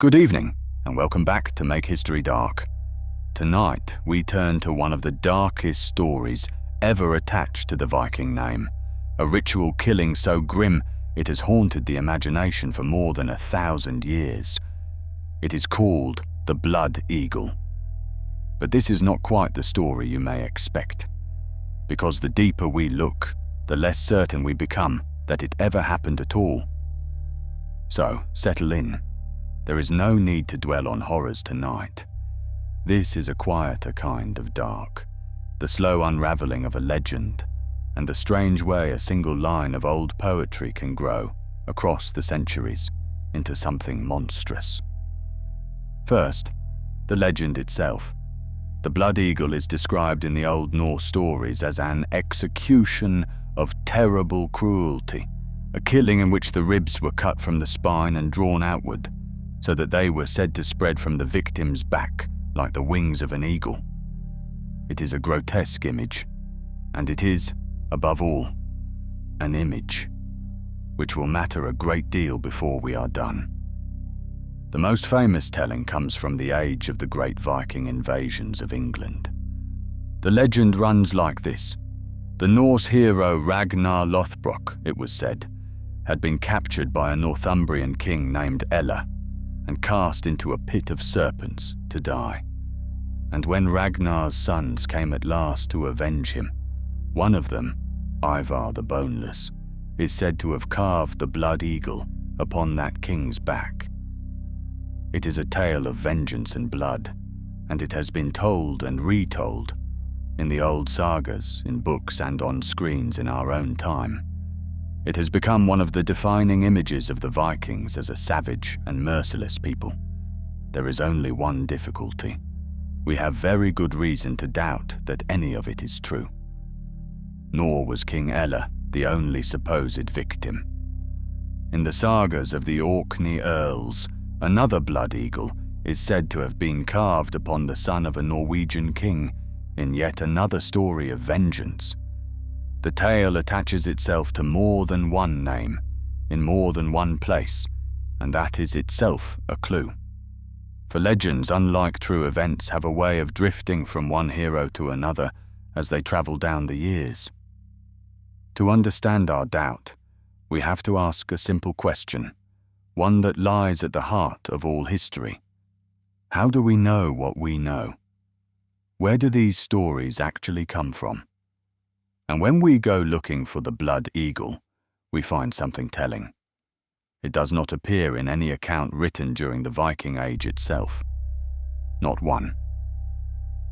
Good evening, and welcome back to Make History Dark. Tonight, we turn to one of the darkest stories ever attached to the Viking name, a ritual killing so grim it has haunted the imagination for more than 1,000 years. It is called the Blood Eagle. But this is not quite the story you may expect, because the deeper we look, the less certain we become that it ever happened at all. So, settle in. There is no need to dwell on horrors tonight. This is a quieter kind of dark, the slow unraveling of a legend, and the strange way a single line of old poetry can grow across the centuries into something monstrous. First, the legend itself. The Blood Eagle is described in the Old Norse stories as an execution of terrible cruelty, a killing in which the ribs were cut from the spine and drawn outward, so that they were said to spread from the victim's back like the wings of an eagle. It is a grotesque image, and it is, above all, an image, which will matter a great deal before we are done. The most famous telling comes from the age of the great Viking invasions of England. The legend runs like this. The Norse hero Ragnar Lothbrok, it was said, had been captured by a Northumbrian king named Ella and cast into a pit of serpents to die. And when Ragnar's sons came at last to avenge him, one of them, Ivar the Boneless, is said to have carved the blood eagle upon that king's back. It is a tale of vengeance and blood, and it has been told and retold in the old sagas, in books and on screens in our own time. It has become one of the defining images of the Vikings as a savage and merciless people. There is only one difficulty. We have very good reason to doubt that any of it is true. Nor was King Ella the only supposed victim. In the sagas of the Orkney Earls, another blood eagle is said to have been carved upon the son of a Norwegian king in yet another story of vengeance. The tale attaches itself to more than one name, in more than one place, and that is itself a clue. For legends, unlike true events, have a way of drifting from one hero to another as they travel down the years. To understand our doubt, we have to ask a simple question, one that lies at the heart of all history. How do we know what we know? Where do these stories actually come from? And when we go looking for the Blood Eagle, we find something telling. It does not appear in any account written during the Viking Age itself. Not one.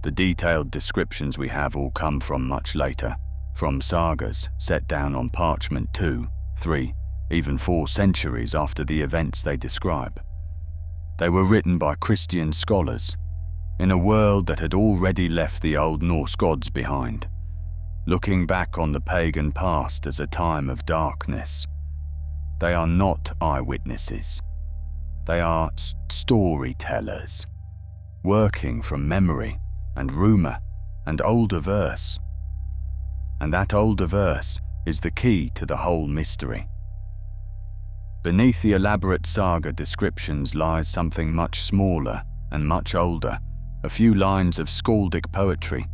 The detailed descriptions we have all come from much later, from sagas set down on parchment 2, 3, even 4 centuries after the events they describe. They were written by Christian scholars, in a world that had already left the Old Norse gods behind, looking back on the pagan past as a time of darkness. They are not eyewitnesses. They are storytellers, working from memory and rumor and older verse. And that older verse is the key to the whole mystery. Beneath the elaborate saga descriptions lies something much smaller and much older, a few lines of skaldic poetry,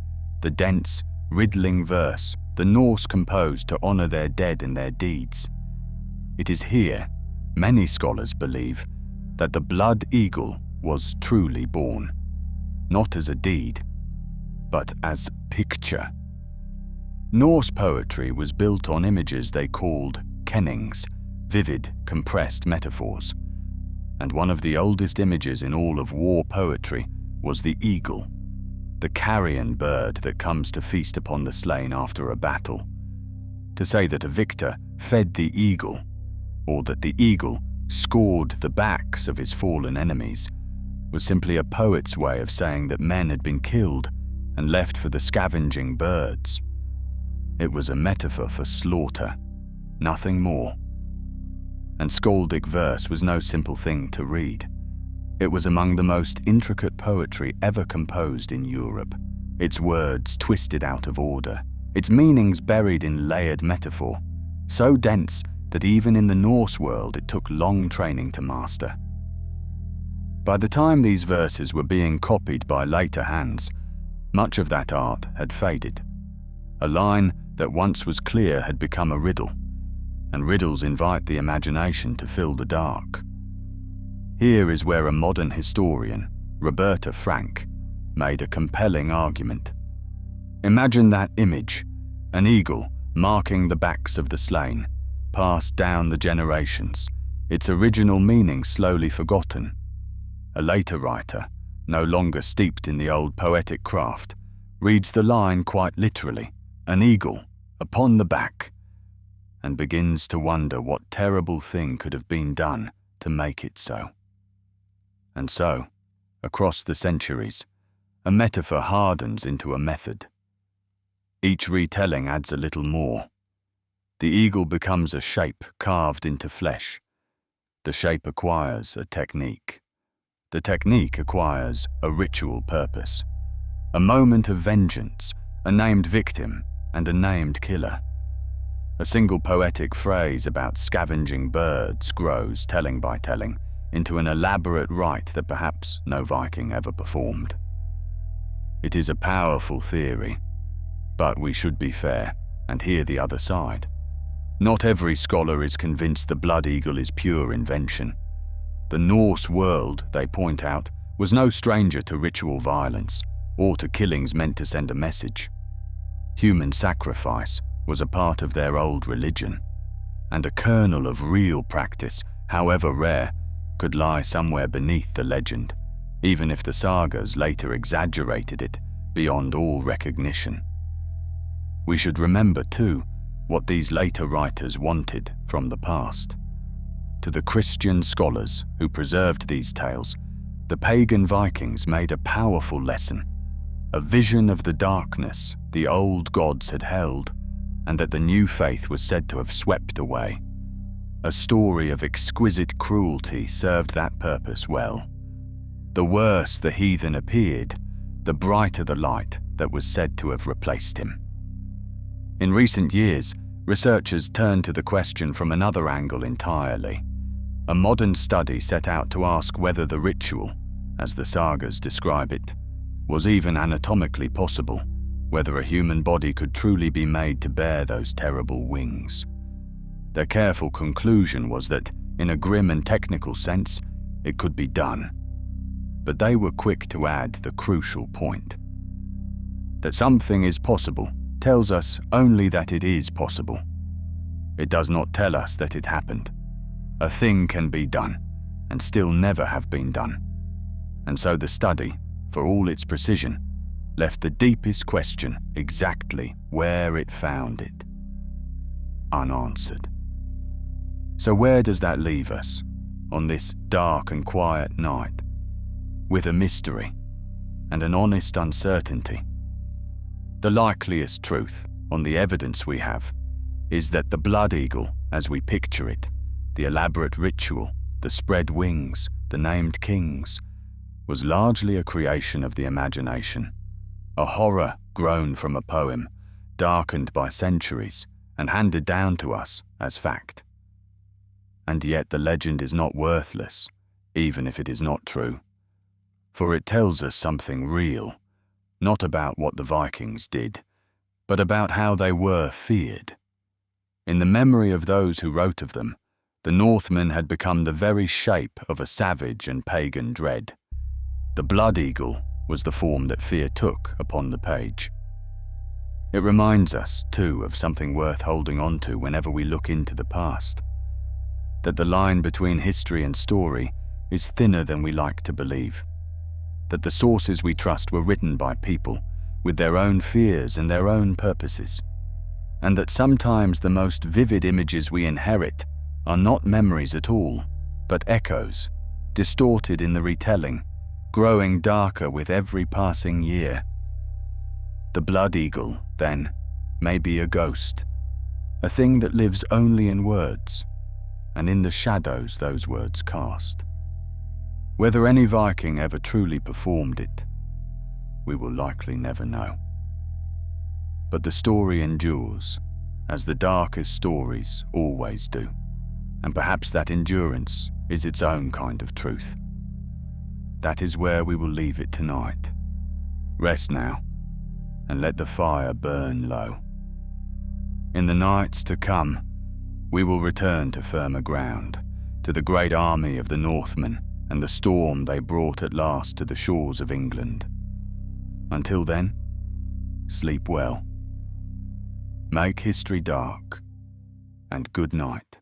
the dense, riddling verse the Norse composed to honor their dead and their deeds. It is here, many scholars believe, that the Blood Eagle was truly born, not as a deed, but as picture. Norse poetry was built on images they called kennings, vivid, compressed metaphors, and one of the oldest images in all of war poetry was the eagle, the carrion bird that comes to feast upon the slain after a battle. To say that a victor fed the eagle, or that the eagle scored the backs of his fallen enemies, was simply a poet's way of saying that men had been killed and left for the scavenging birds. It was a metaphor for slaughter, nothing more. And skaldic verse was no simple thing to read. It was among the most intricate poetry ever composed in Europe, its words twisted out of order, its meanings buried in layered metaphor, so dense that even in the Norse world it took long training to master. By the time these verses were being copied by later hands, much of that art had faded. A line that once was clear had become a riddle, and riddles invite the imagination to fill the dark. Here is where a modern historian, Roberta Frank, made a compelling argument. Imagine that image, an eagle marking the backs of the slain, passed down the generations, its original meaning slowly forgotten. A later writer, no longer steeped in the old poetic craft, reads the line quite literally, an eagle upon the back, and begins to wonder what terrible thing could have been done to make it so. And so, across the centuries, a metaphor hardens into a method. Each retelling adds a little more. The eagle becomes a shape carved into flesh. The shape acquires a technique. The technique acquires a ritual purpose, a moment of vengeance, a named victim, and a named killer. A single poetic phrase about scavenging birds grows, telling by telling, into an elaborate rite that perhaps no Viking ever performed. It is a powerful theory, but we should be fair and hear the other side. Not every scholar is convinced the blood eagle is pure invention. The Norse world, they point out, was no stranger to ritual violence or to killings meant to send a message. Human sacrifice was a part of their old religion, and a kernel of real practice, however rare, could lie somewhere beneath the legend, even if the sagas later exaggerated it beyond all recognition. We should remember, too, what these later writers wanted from the past. To the Christian scholars who preserved these tales, the pagan Vikings made a powerful lesson, a vision of the darkness the old gods had held and that the new faith was said to have swept away. A story of exquisite cruelty served that purpose well. The worse the heathen appeared, the brighter the light that was said to have replaced him. In recent years, researchers turned to the question from another angle entirely. A modern study set out to ask whether the ritual, as the sagas describe it, was even anatomically possible, whether a human body could truly be made to bear those terrible wings. Their careful conclusion was that, in a grim and technical sense, it could be done. But they were quick to add the crucial point. That something is possible tells us only that it is possible. It does not tell us that it happened. A thing can be done, and still never have been done. And so the study, for all its precision, left the deepest question exactly where it found it. Unanswered. So where does that leave us, on this dark and quiet night, with a mystery and an honest uncertainty? The likeliest truth, on the evidence we have, is that the blood eagle, as we picture it, the elaborate ritual, the spread wings, the named kings, was largely a creation of the imagination, a horror grown from a poem, darkened by centuries and handed down to us as fact. And yet the legend is not worthless, even if it is not true, for it tells us something real, not about what the Vikings did, but about how they were feared. In the memory of those who wrote of them, the Northmen had become the very shape of a savage and pagan dread. The blood eagle was the form that fear took upon the page. It reminds us, too, of something worth holding on to whenever we look into the past. That the line between history and story is thinner than we like to believe. That the sources we trust were written by people with their own fears and their own purposes. And that sometimes the most vivid images we inherit are not memories at all, but echoes, distorted in the retelling, growing darker with every passing year. The blood eagle, then, may be a ghost, a thing that lives only in words, and in the shadows those words cast. Whether any Viking ever truly performed it, we will likely never know. But the story endures, as the darkest stories always do, and perhaps that endurance is its own kind of truth. that is where we will leave it tonight. Rest now, and let the fire burn low. In the nights to come, we will return to firmer ground, to the great army of the Northmen and the storm they brought at last to the shores of England. Until then, sleep well. Make history dark, and good night.